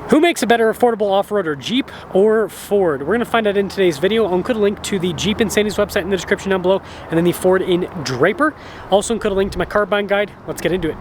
Who makes a better affordable off-roader, Jeep or Ford? We're gonna find out in today's video. I'll include a link to the Jeep Insanity's website in the description down below, and then the Ford in Draper. Also include a link to my car buying guide. Let's get into it.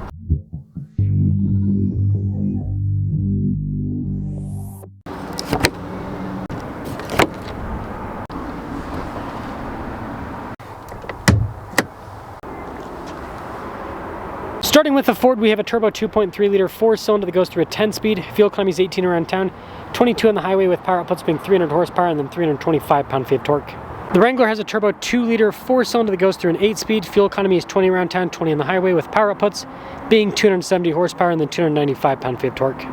Starting with the Ford, we have a turbo 2.3 liter 4-cylinder that goes through a 10-speed. Fuel economy is 18 around town, 22 on the highway, with power outputs being 300 horsepower and then 325 pound-feet of torque. The Wrangler has a turbo 2 liter 4-cylinder that goes through an 8-speed. Fuel economy is 20 around town, 20 on the highway, with power outputs being 270 horsepower and then 295 pound-feet of torque.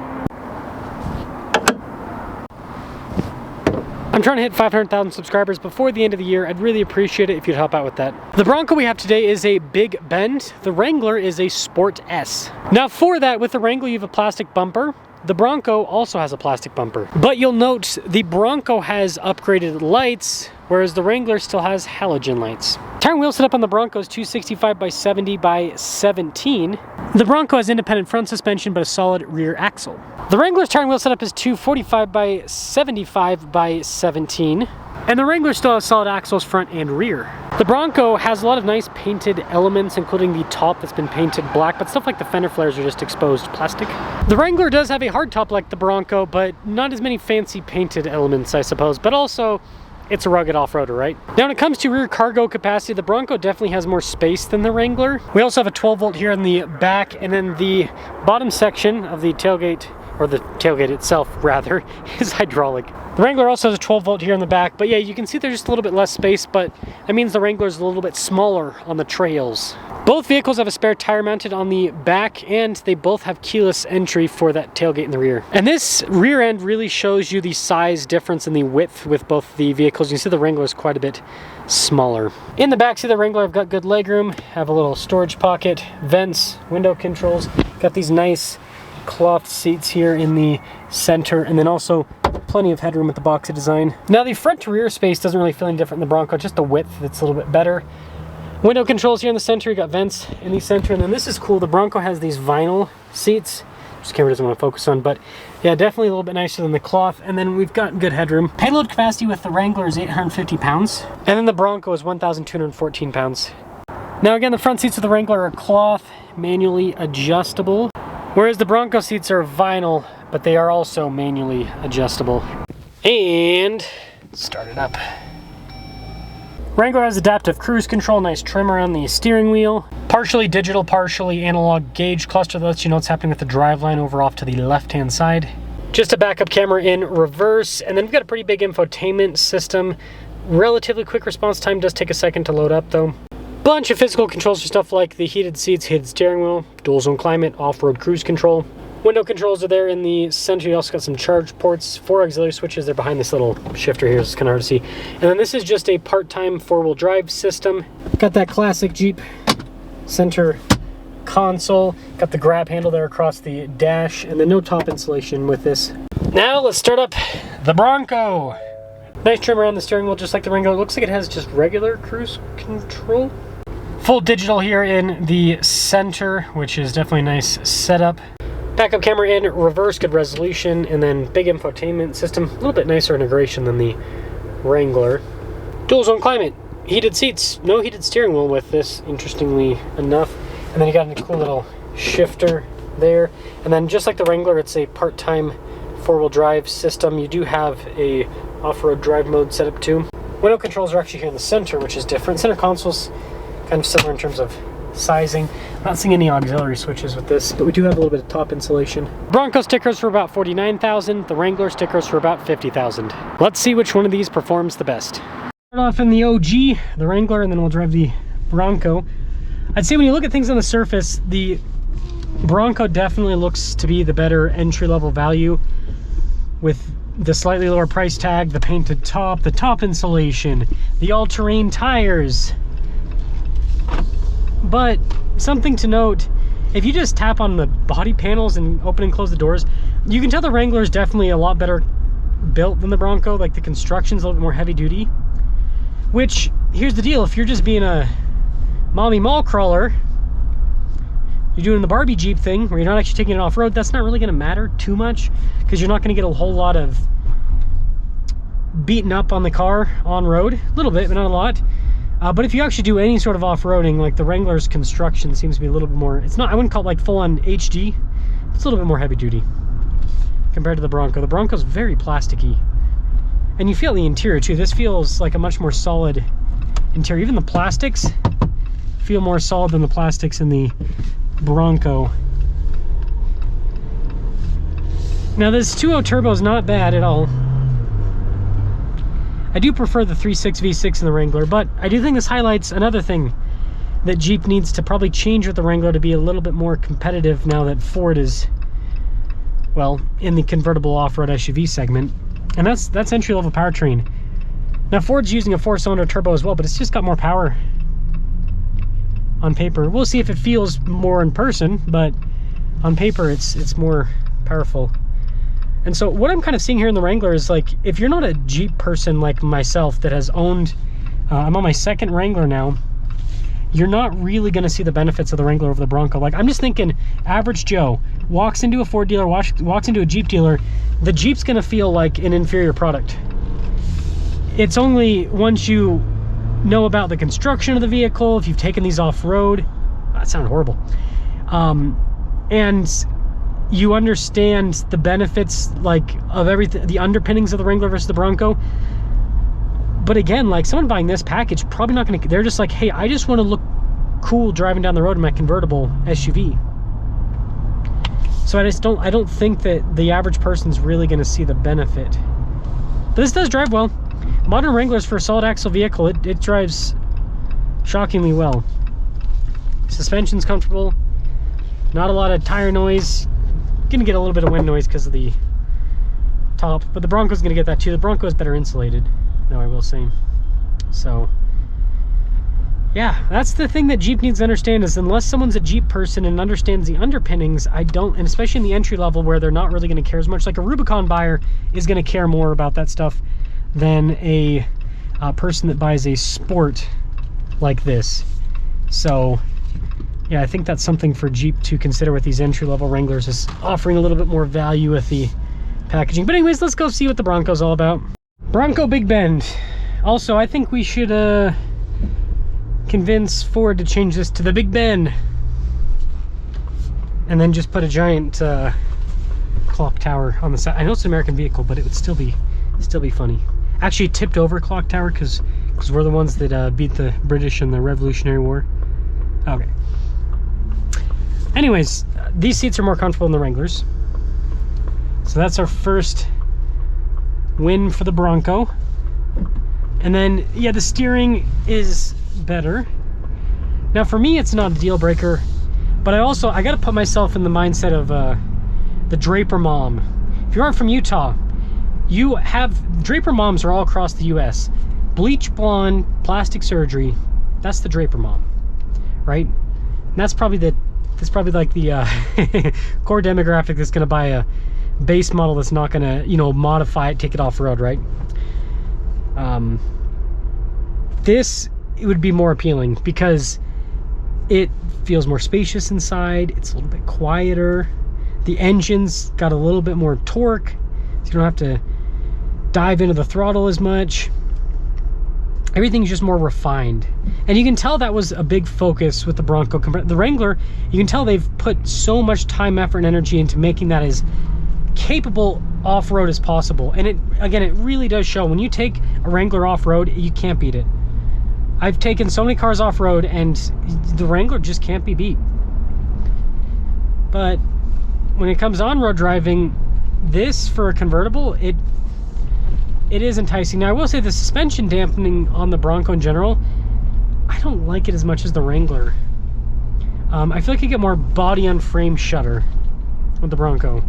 I'm trying to hit 500,000 subscribers before the end of the year. I'd really appreciate it if you'd help out with that. The Bronco we have today is a Big Bend. The Wrangler is a Sport S. Now for that, with the Wrangler you have a plastic bumper. The Bronco also has a plastic bumper. But you'll note the Bronco has upgraded lights, whereas the Wrangler still has halogen lights. Tire and wheel setup on the Bronco is 265 by 70 by 17. The Bronco has independent front suspension but a solid rear axle. The Wrangler's tire and wheel setup is 245 by 75 by 17. And the Wrangler still has solid axles front and rear. The Bronco has a lot of nice painted elements, including the top that's been painted black, but stuff like the fender flares are just exposed plastic. The Wrangler does have a hardtop like the Bronco, but not as many fancy painted elements, I suppose, but also it's a rugged off-roader, right? Now when it comes to rear cargo capacity, the Bronco definitely has more space than the Wrangler. We also have a 12 volt here in the back, and then the bottom section of the tailgate, or the tailgate itself rather, is hydraulic. The Wrangler also has a 12 volt here in the back, but yeah, you can see there's just a little bit less space, but that means the Wrangler is a little bit smaller on the trails. Both vehicles have a spare tire mounted on the back, and they both have keyless entry for that tailgate in the rear. And this rear end really shows you the size difference in the width with both the vehicles. You can see the Wrangler is quite a bit smaller. In the back seat of the Wrangler, I've got good legroom, have a little storage pocket, vents, window controls, got these nice cloth seats here in the center, and then also plenty of headroom with the boxy design. Now the front to rear space doesn't really feel any different in the Bronco, just the width that's a little bit better. Window controls here in the center, you got vents in the center, and then this is cool, the Bronco has these vinyl seats, just camera doesn't want to focus on, but yeah, definitely a little bit nicer than the cloth. And then we've got good headroom. Payload capacity with the Wrangler is 850 pounds, and then the Bronco is 1,214 pounds. Now again, the front seats of the Wrangler are cloth, manually adjustable, whereas the Bronco seats are vinyl, but they are also manually adjustable. And start it up. Wrangler has adaptive cruise control, nice trim around the steering wheel, partially digital, partially analog gauge cluster that lets you know what's happening with the driveline over off to the left-hand side. Just a backup camera in reverse, and then we've got a pretty big infotainment system. Relatively quick response time, does take a second to load up though. Bunch of physical controls for stuff like the heated seats, heated steering wheel, dual zone climate, off-road cruise control. Window controls are there in the center. You also got some charge ports, 4 auxiliary switches. They're behind this little shifter here, so it's kind of hard to see. And then this is just a part-time 4-wheel drive system. Got that classic Jeep center console. Got the grab handle there across the dash, and then no top insulation with this. Now let's start up the Bronco. Nice trim around the steering wheel, just like the Wrangler. It looks like it has just regular cruise control. Full digital here in the center, which is definitely a nice setup. Backup camera in reverse, good resolution, and then big infotainment system. A little bit nicer integration than the Wrangler. Dual zone climate, heated seats, no heated steering wheel with this, interestingly enough. And then you got a cool little shifter there. And then just like the Wrangler, it's a part-time 4-wheel drive system. You do have a off-road drive mode set up too. Window controls are actually here in the center, which is different. Center console's kind of similar in terms of sizing. I'm not seeing any auxiliary switches with this, but we do have a little bit of top insulation. Bronco stickers for about $49,000, the Wrangler stickers for about $50,000. Let's see which one of these performs the best. Start off in the OG, the Wrangler, and then we'll drive the Bronco. I'd say when you look at things on the surface, the Bronco definitely looks to be the better entry-level value with the slightly lower price tag, the painted top, the top insulation, the all-terrain tires. But something to note, if you just tap on the body panels and open and close the doors, you can tell the Wrangler is definitely a lot better built than the Bronco. Like the construction's a little bit more heavy duty, which, here's the deal, if you're just being a mommy mall crawler, you're you're doing the Barbie Jeep thing where you're not actually taking it off-road, that's not really going to matter too much because you're not going to get a whole lot of beaten up on the car on road. A little bit, but not a lot. But if you actually do any sort of off-roading, like the Wrangler's construction seems to be a little bit more, it's not, I wouldn't call it like full-on HD. It's a little bit more heavy-duty compared to the Bronco. The Bronco's very plasticky. And you feel the interior too. This feels like a much more solid interior. Even the plastics feel more solid than the plastics in the Bronco. Now this 2.0 turbo is not bad at all. I do prefer the 3.6 V6 in the Wrangler, but I do think this highlights another thing that Jeep needs to probably change with the Wrangler to be a little bit more competitive now that Ford is, well, in the convertible off-road SUV segment. And that's entry-level powertrain. Now Ford's using a 4-cylinder turbo as well, but it's just got more power on paper. We'll see if it feels more in person, but on paper it's more powerful. And so what I'm kind of seeing here in the Wrangler is, like, if you're not a Jeep person like myself that has owned, I'm on my second Wrangler now, you're not really going to see the benefits of the Wrangler over the Bronco. Like, I'm just thinking, average Joe walks into a Ford dealer, walks into a Jeep dealer, the Jeep's going to feel like an inferior product. It's only once you know about the construction of the vehicle, if you've taken these off-road, that sounded horrible, and you understand the benefits, like, of everything, the underpinnings of the Wrangler versus the Bronco. But again, like, someone buying this package probably not going to, they're just like, hey, I just want to look cool driving down the road in my convertible SUV. So I don't think that the average person's really going to see the benefit. But this does drive well. Modern Wranglers, for a solid axle vehicle, it drives shockingly well. Suspension's comfortable, not a lot of tire noise. Gonna get a little bit of wind noise because of the top, but the Bronco's gonna get that too. The Bronco is better insulated, though, I will say. So yeah, that's the thing that Jeep needs to understand, is unless someone's a Jeep person and understands the underpinnings, and especially in the entry level where they're not really going to care as much, like a Rubicon buyer is going to care more about that stuff than a person that buys a sport like this. So yeah, I think that's something for Jeep to consider with these entry-level Wranglers, is offering a little bit more value with the packaging. But anyways, let's go see what the Bronco's all about. Bronco Big Bend. Also, I think we should convince Ford to change this to the Big Bend, and then just put a giant clock tower on the side. I know it's an American vehicle, but it would still be funny. Actually, tipped over clock tower because we're the ones that beat the British in the Revolutionary War. Okay. Anyways, these seats are more comfortable than the Wranglers. So that's our first win for the Bronco. And then, yeah, the steering is better. Now, for me, it's not a deal breaker, but I got to put myself in the mindset of the Draper mom. If you aren't from Utah, you have Draper moms are all across the U.S. Bleach blonde, plastic surgery. That's the Draper mom, right? And that's probably like the core demographic that's going to buy a base model that's not going to, you know, modify it, take it off road, right? It would be more appealing because it feels more spacious inside. It's a little bit quieter. The engine's got a little bit more torque, so you don't have to dive into the throttle as much. Everything's just more refined. And you can tell that was a big focus with the Bronco. The Wrangler, you can tell they've put so much time, effort, and energy into making that as capable off-road as possible. And it really does show. When you take a Wrangler off-road, you can't beat it. I've taken so many cars off-road, and the Wrangler just can't be beat. But when it comes on-road driving, this, for a convertible, it is enticing. Now, I will say the suspension dampening on the Bronco in general, I don't like it as much as the Wrangler. I feel like you get more body-on-frame shudder with the Bronco.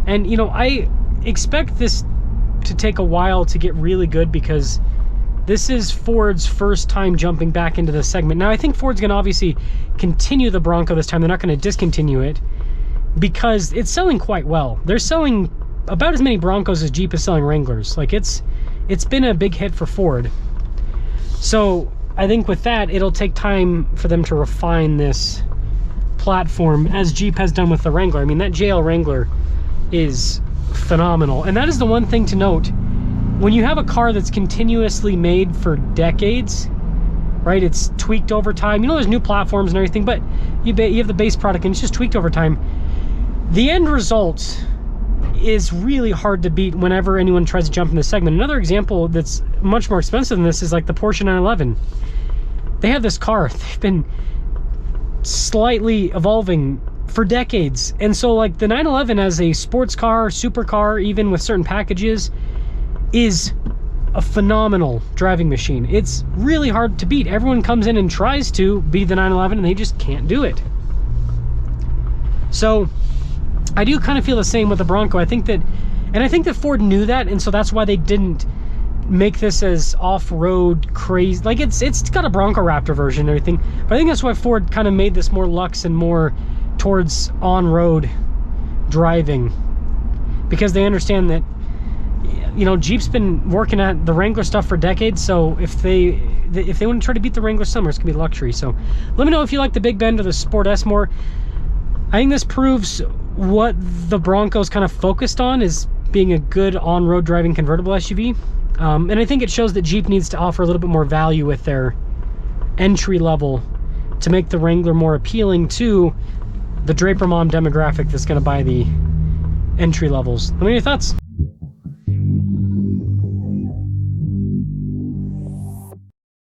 And, you know, I expect this to take a while to get really good because this is Ford's first time jumping back into the segment. Now, I think Ford's going to obviously continue the Bronco this time. They're not going to discontinue it because it's selling quite well. They're selling about as many Broncos as Jeep is selling Wranglers. Like, it's been a big hit for Ford. So I think with that, it'll take time for them to refine this platform, as Jeep has done with the Wrangler. I mean, that JL Wrangler is phenomenal. And that is the one thing to note. When you have a car that's continuously made for decades, right? It's tweaked over time. You know, there's new platforms and everything, but you have the base product and it's just tweaked over time. The end result is really hard to beat whenever anyone tries to jump in this segment. Another example that's much more expensive than this is like the Porsche 911. They have this car. They've been slightly evolving for decades. And so like the 911 as a sports car, supercar, even with certain packages, is a phenomenal driving machine. It's really hard to beat. Everyone comes in and tries to beat the 911 and they just can't do it. So I do kind of feel the same with the Bronco. I think that Ford knew that, and so that's why they didn't make this as off-road crazy. Like it's got a Bronco Raptor version and everything, but I think that's why Ford kind of made this more luxe and more towards on-road driving, because they understand that, you know, Jeep's been working at the Wrangler stuff for decades. So if they want to try to beat the Wrangler somewhere, it's gonna be luxury. So let me know if you like the Big Bend or the Sport S more. I think this proves what the Bronco's kind of focused on, is being a good on-road driving convertible SUV. And I think it shows that Jeep needs to offer a little bit more value with their entry level to make the Wrangler more appealing to the Draper Mom demographic that's going to buy the entry levels. Let me know your thoughts.